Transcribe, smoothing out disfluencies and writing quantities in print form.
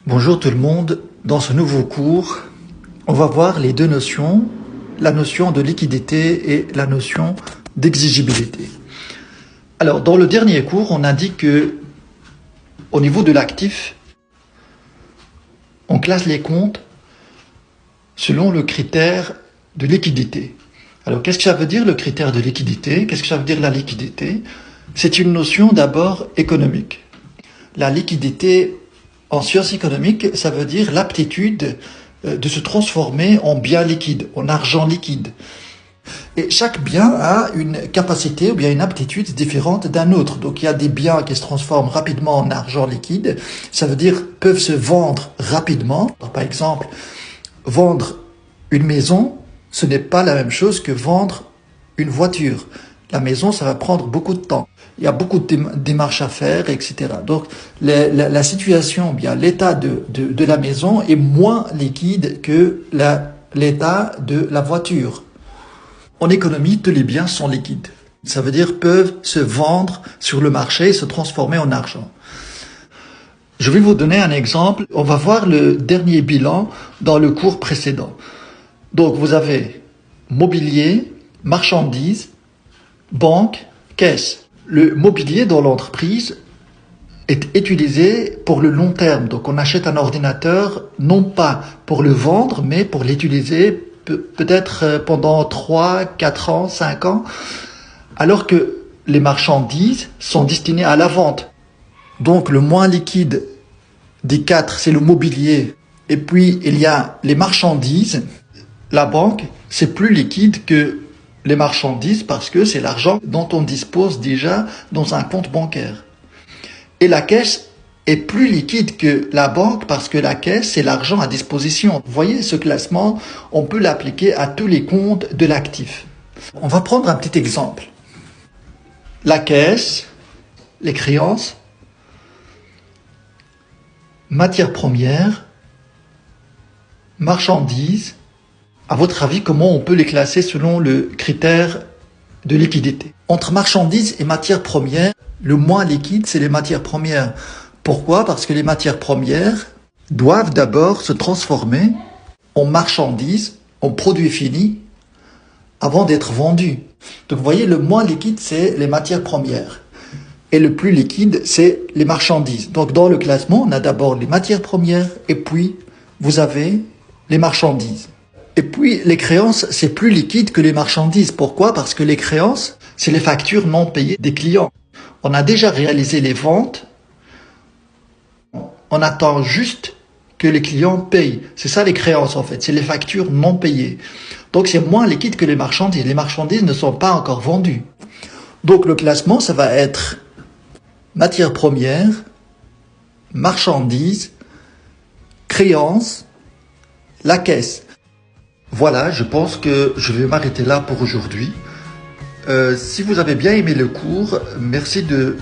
Bonjour tout le monde, dans ce nouveau cours, on va voir les deux notions, la notion de liquidité et la notion d'exigibilité. Alors dans le dernier cours, on a dit que au niveau de l'actif, on classe les comptes selon le critère de liquidité. Alors qu'est-ce que ça veut dire le critère de liquidité? Qu'est-ce que ça veut dire la liquidité? C'est une notion d'abord économique. La liquidité en sciences économiques, ça veut dire l'aptitude de se transformer en bien liquide, en argent liquide. Et chaque bien a une capacité ou bien une aptitude différente d'un autre. Donc il y a des biens qui se transforment rapidement en argent liquide, ça veut dire peuvent se vendre rapidement. Par exemple, vendre une maison, ce n'est pas la même chose que vendre une voiture. La maison, ça va prendre beaucoup de temps. Il y a beaucoup de démarches à faire, etc. Donc, la situation, bien l'état de la maison est moins liquide que l'état de la voiture. En économie, tous les biens sont liquides. Ça veut dire peuvent se vendre sur le marché et se transformer en argent. Je vais vous donner un exemple. On va voir le dernier bilan dans le cours précédent. Donc, vous avez mobilier, marchandises, banque, caisse. Le mobilier dans l'entreprise est utilisé pour le long terme. Donc on achète un ordinateur non pas pour le vendre, mais pour l'utiliser peut-être pendant 3, 4 ans, 5 ans. Alors que les marchandises sont destinées à la vente. Donc le moins liquide des quatre, c'est le mobilier. Et puis il y a les marchandises. La banque, c'est plus liquide que les marchandises parce que c'est l'argent dont on dispose déjà dans un compte bancaire. Et la caisse est plus liquide que la banque parce que la caisse, c'est l'argent à disposition. Vous voyez, ce classement, on peut l'appliquer à tous les comptes de l'actif. On va prendre un petit exemple. La caisse, les créances, matières premières, marchandises. À votre avis, comment on peut les classer selon le critère de liquidité? Entre marchandises et matières premières, le moins liquide, c'est les matières premières. Pourquoi? Parce que les matières premières doivent d'abord se transformer en marchandises, en produits finis, avant d'être vendus. Donc vous voyez, le moins liquide, c'est les matières premières. Et le plus liquide, c'est les marchandises. Donc dans le classement, on a d'abord les matières premières, et puis vous avez les marchandises. Et puis, les créances, c'est plus liquide que les marchandises. Pourquoi? Parce que les créances, c'est les factures non payées des clients. On a déjà réalisé les ventes. On attend juste que les clients payent. C'est ça les créances, en fait. C'est les factures non payées. Donc, c'est moins liquide que les marchandises. Les marchandises ne sont pas encore vendues. Donc, le classement, ça va être matières premières, marchandises, créances, la caisse. Voilà, je pense que je vais m'arrêter là pour aujourd'hui. Si vous avez bien aimé le cours, merci de